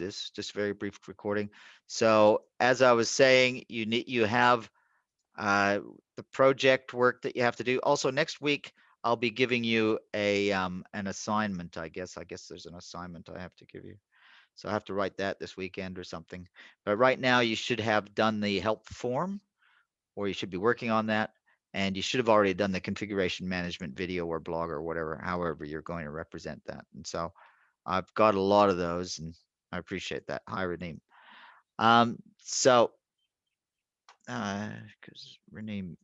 this, just very brief recording. So as I was saying, you have the project work that you have to do. Also, next week I'll be giving you a an assignment. I guess there's an assignment I have to give you. So I have to write that this weekend or something. But right now you should have done the help form, or you should be working on that. And you should have already done the configuration management video or blog or whatever, however you're going to represent that. And so I've got a lot of those, and I appreciate that. Hi, Raneem. So, because Raneem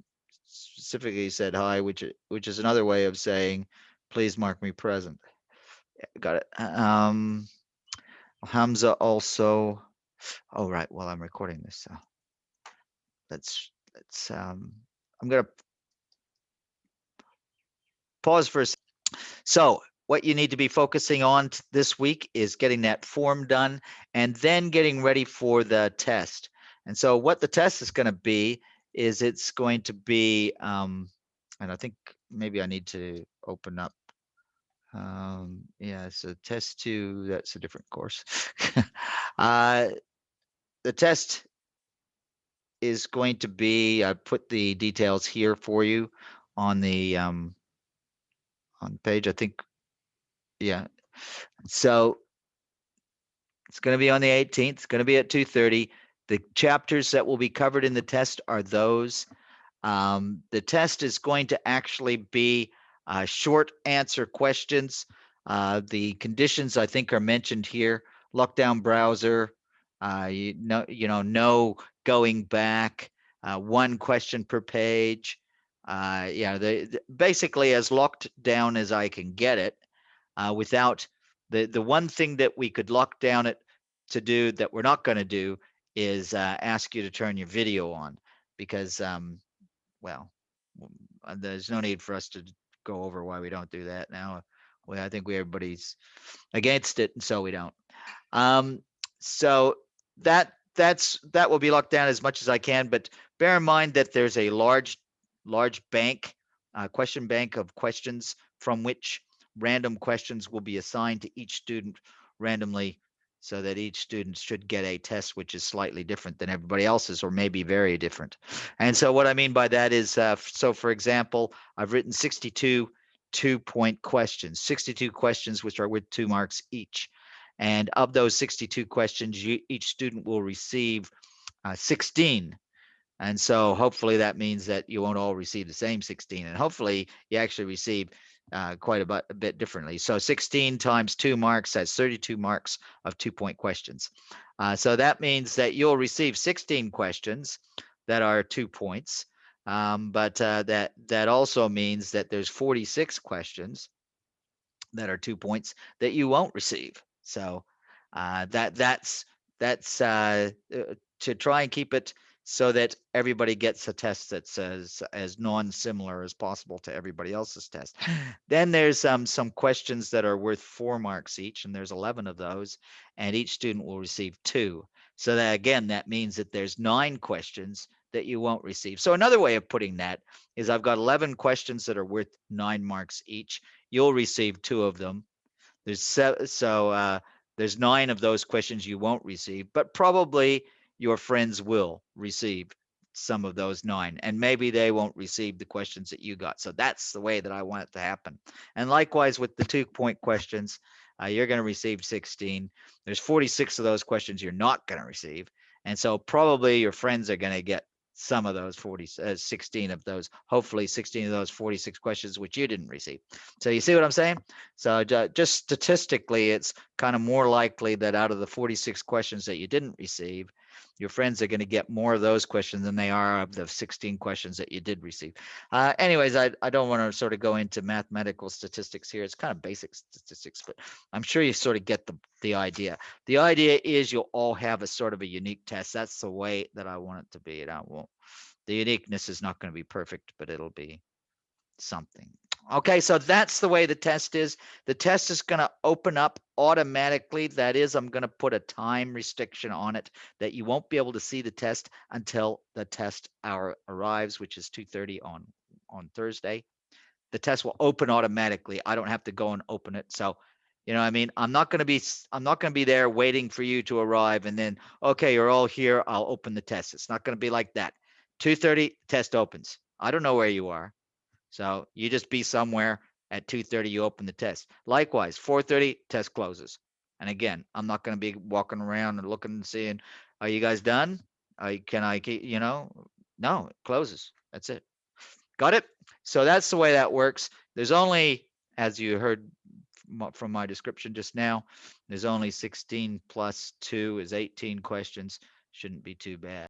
specifically said hi, which is another way of saying, please mark me present. Got it. Hamza also. Oh, right. Well, I'm recording this, so let's. I'm gonna pause for a second. So what you need to be focusing on this week is getting that form done and then getting ready for the test. And so what the test is going to be is it's going to be, and I think maybe I need to open up. Yeah, so test 2, that's a different course. The test is going to be, I put the details here for you on the page, I think. Yeah. So it's going to be on the 18th. It's going to be at 2:30. The chapters that will be covered in the test are those. The test is going to actually be short answer questions. The conditions I think are mentioned here: lockdown browser, no going back, one question per page. Basically as locked down as I can get it, without the one thing that we could lock down it to do that we're not going to do is ask you to turn your video on, because well, there's no need for us to go over why we don't do that now. I think everybody's against it, and so we don't. So that will be locked down as much as I can, but bear in mind that there's a large bank, question bank of questions from which random questions will be assigned to each student randomly, so that each student should get a test which is slightly different than everybody else's, or maybe very different. And so what I mean by that is, so for example, I've written 62 2-point questions, 62 questions which are with 2 marks each. And of those 62 questions, each student will receive 16. And so hopefully that means that you won't all receive the same 16, and hopefully you actually receive quite a bit differently. So 16 times 2 marks, that's 32 marks of 2-point questions. So that means that you'll receive 16 questions that are 2 points. But that also means that there's 46 questions that are 2 points that you won't receive. So that's to try and keep it so that everybody gets a test that's as non-similar as possible to everybody else's test. Then there's some questions that are worth 4 marks each, and there's 11 of those, and each student will receive 2. So that again, that means that there's 9 questions that you won't receive. So another way of putting that is I've got 11 questions that are worth 9 marks each. You'll receive 2 of them. There's 9 of those questions you won't receive, but probably your friends will receive some of those 9, and maybe they won't receive the questions that you got. So that's the way that I want it to happen. And likewise with the 2-point questions, you're going to receive 16. There's 46 of those questions you're not going to receive, and so probably your friends are going to get some of those 16 of those, hopefully 16 of those 46 questions which you didn't receive. So you see what I'm saying? So just statistically, it's kind of more likely that out of the 46 questions that you didn't receive, your friends are going to get more of those questions than they are of the 16 questions that you did receive. Anyways, I don't want to sort of go into mathematical statistics here. It's kind of basic statistics, but I'm sure you sort of get the idea. The idea is you'll all have a sort of a unique test. That's the way that I want it to be. And the uniqueness is not going to be perfect, but it'll be something. Okay, so that's the way the test is. The test is going to open up automatically. That is, I'm going to put a time restriction on it that you won't be able to see the test until the test hour arrives, which is 2:30 on Thursday. The test will open automatically. I don't have to go and open it. So You know what I mean? I'm not going to be there waiting for you to arrive and then, okay, you're all here, I'll open the test. It's not going to be like that. 2:30 test opens. I don't know where you are. So you just be somewhere at 2:30 you open the test. Likewise, 4:30 test closes. And again, I'm not going to be walking around and looking and seeing, are you guys done? Can I no, it closes. That's it. Got it? So that's the way that works. There's only, as you heard from my description just now, there's only 16 plus 2 is 18 questions. Shouldn't be too bad.